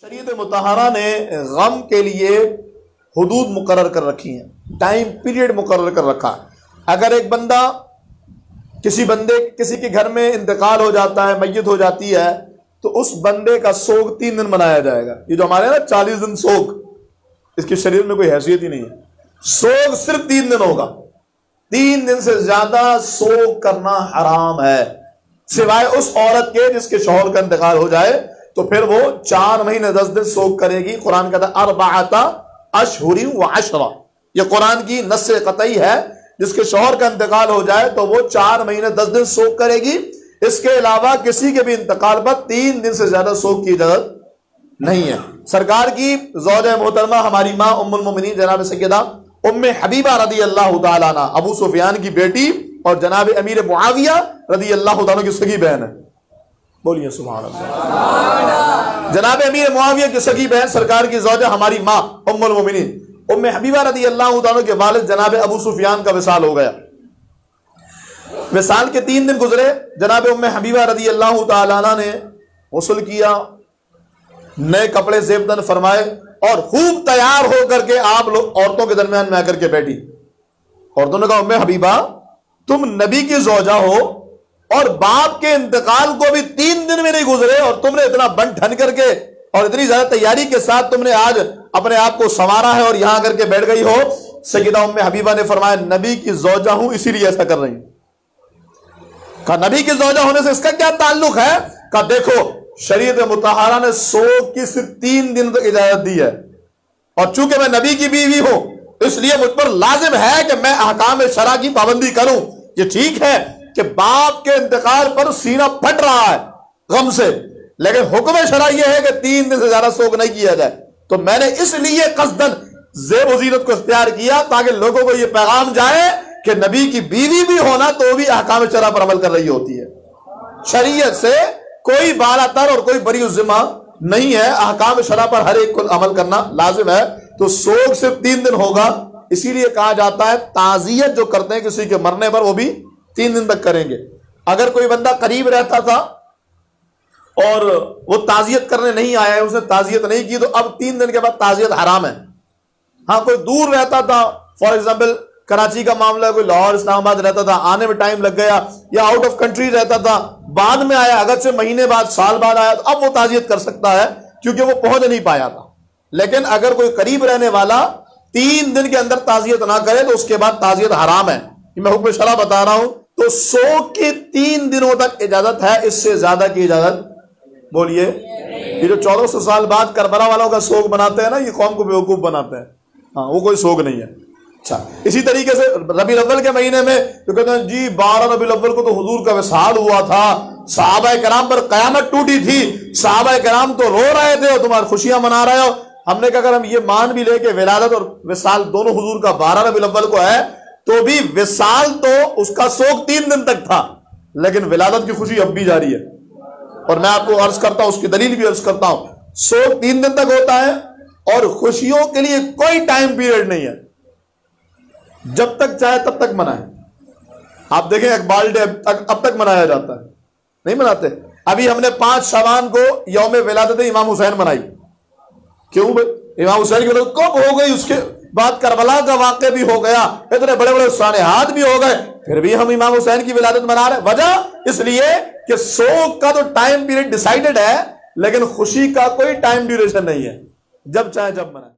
شریعت مطہرہ نے غم کے لیے حدود مقرر کر رکھی ہیں، ٹائم پیریڈ مقرر کر رکھا۔ اگر ایک بندہ کسی کے گھر میں انتقال ہو جاتا ہے، میت ہو جاتی ہے، تو اس بندے کا سوگ 3 دن منایا جائے گا۔ یہ جو ہمارے نا 40 دن سوگ، اس کی شریعت میں کوئی حیثیت ہی نہیں ہے۔ سوگ صرف 3 دن ہوگا، 3 دن سے زیادہ سوگ کرنا حرام ہے، سوائے اس عورت کے جس کے شوہر کا انتقال ہو جائے تو پھر وہ 4 مہینے 10 دن سوگ کرے گی۔ قرآن کہتا ہے 4 اشہر و عشرہ، یہ قرآن کی نص قطعی ہے۔ جس کے شوہر کا انتقال ہو جائے تو وہ 4 مہینے 10 دن سوگ کرے گی۔ اس کے علاوہ کسی کے بھی انتقال پر 3 دن سے زیادہ سوگ کی اجازت نہیں ہے۔ سرکار کی زوجہ محترمہ ہماری ماں ام المومنین جناب سیدہ ام حبیبہ رضی اللہ تعالیٰ عنہ، ابو سفیان کی بیٹی اور جناب امیر معاویہ رضی اللہ تعالیٰ کی سگی بہن ہے۔ بولیے سبحان اللہ۔ جناب امیر معاویہ کی سگی بہن سرکار کی زوجہ ہماری ماں ام المومنین ام حبیبہ رضی اللہ تعالیٰ کے والد جناب ابو سفیان کا وصال ہو گیا۔ وصال کے 3 دن گزرے، جناب ام حبیبہ رضی اللہ تعالیٰ عنہ نے غسل کیا، نئے کپڑے زیبدن فرمائے اور خوب تیار ہو کر کے آپ لوگ عورتوں کے درمیان میں آ کر کے بیٹھی۔ عورتوں نے کہا ام حبیبہ تم نبی کی زوجہ ہو اور باپ کے انتقال کو بھی 3 دن میں نہیں گزرے اور تم نے اتنا بن ٹھن کر کے اور اتنی زیادہ تیاری کے ساتھ تم نے آج اپنے آپ کو سنوارا ہے اور یہاں کر کے بیٹھ گئی ہو۔ سیدہ ام حبیبہ نے فرمایا نبی کی زوجہ ہوں اسی لیے ایسا کر رہی ہوں۔ کہا نبی کی زوجہ ہونے سے اس کا کیا تعلق ہے؟ کہا دیکھو شریعت مطہرہ نے سوگ کی صرف 3 دن تک اجازت دی ہے، اور چونکہ میں نبی کی بیوی ہوں اس لیے مجھ پر لازم ہے کہ میں احکام شرع کی پابندی کروں۔ یہ ٹھیک ہے کہ باپ کے انتقال پر سینہ پھٹ رہا ہے غم سے، لیکن حکم شرع یہ ہے کہ 3 دن سے زیادہ سوگ نہیں کیا جائے۔ تو میں نے اس لیے قصداً زیب و زینت کو اختیار کیا تاکہ لوگوں کو یہ پیغام جائے کہ نبی کی بیوی بھی ہونا تو بھی احکام شرع پر عمل کر رہی ہوتی ہے۔ شریعت سے کوئی بالا تر اور کوئی بری الذمہ نہیں ہے، احکام شرع پر ہر ایک کو عمل کرنا لازم ہے۔ تو سوگ صرف 3 دن ہوگا، اسی لیے کہا جاتا ہے تعزیت جو کرتے ہیں کسی کے مرنے پر وہ بھی 3 دن تک کریں گے۔ اگر کوئی بندہ قریب رہتا تھا اور وہ تعزیت کرنے نہیں آیا ہے، اس نے تعزیت نہیں کی، تو اب 3 دن کے بعد تعزیت حرام ہے۔ ہاں کوئی دور رہتا تھا، فار ایگزامپل کراچی کا معاملہ ہے، کوئی لاہور اسلام آباد رہتا تھا، آنے میں ٹائم لگ گیا، یا آؤٹ آف کنٹری رہتا تھا، بعد میں آیا، اگرچہ مہینے بعد سال بعد آیا، تو اب وہ تعزیت کر سکتا ہے کیونکہ وہ پہنچ نہیں پایا تھا۔ لیکن اگر کوئی قریب رہنے والا 3 دن کے اندر تعزیت نہ کرے تو اس کے بعد تعزیت حرام ہے۔ یہ میں حکم شرع بتا رہا ہوں۔ تو سوگ کے 3 دنوں تک اجازت ہے، اس سے زیادہ کی اجازت بولیے۔ یہ جو 1400 سال بعد کربلا والوں کا سوگ بناتے ہیں نا، یہ قوم کو بیوقوف بناتے ہیں، ہاں وہ کوئی سوگ نہیں ہے۔ اچھا اسی طریقے سے ربیع الاول کے مہینے میں جو کہتے ہیں جی 12 ربیع الاول کو تو حضور کا وصال ہوا تھا، صحابہ کرام پر قیامت ٹوٹی تھی، صحابہ کرام تو رو رہے تھے اور تمہاری خوشیاں منا رہے ہو۔ ہم نے کہا اگر ہم یہ مان بھی لے کہ ولادت اور وصال دونوں حضور کا 12 ربیع الاول کو ہے، تو بھی وصال تو اس کا سوگ 3 دن تک تھا، لیکن ولادت کی خوشی اب بھی جاری ہے۔ اور میں آپ کو عرض کرتا ہوں، اس کی دلیل بھی عرض کرتا ہوں، سوگ 3 دن تک ہوتا ہے اور خوشیوں کے لیے کوئی ٹائم پیریڈ نہیں ہے، جب تک چاہے تب تک منائے۔ آپ دیکھیں اقبال ڈے اب تک منایا جاتا ہے، نہیں مناتے؟ ابھی ہم نے 5 شعبان کو یوم ولادت امام حسین منائی۔ کیوں بھائی؟ امام حسین کی ولادت کب ہو گئی، اس کے بعد کربلا کا واقعہ بھی ہو گیا، اتنے بڑے بڑے سانحات بھی ہو گئے، پھر بھی ہم امام حسین کی ولادت منا رہے ہیں۔ وجہ اس لیے کہ سوگ کا تو ٹائم پیریڈ ڈیسائیڈڈ ہے، لیکن خوشی کا کوئی ٹائم ڈیوریشن نہیں ہے، جب چاہے جب منائے۔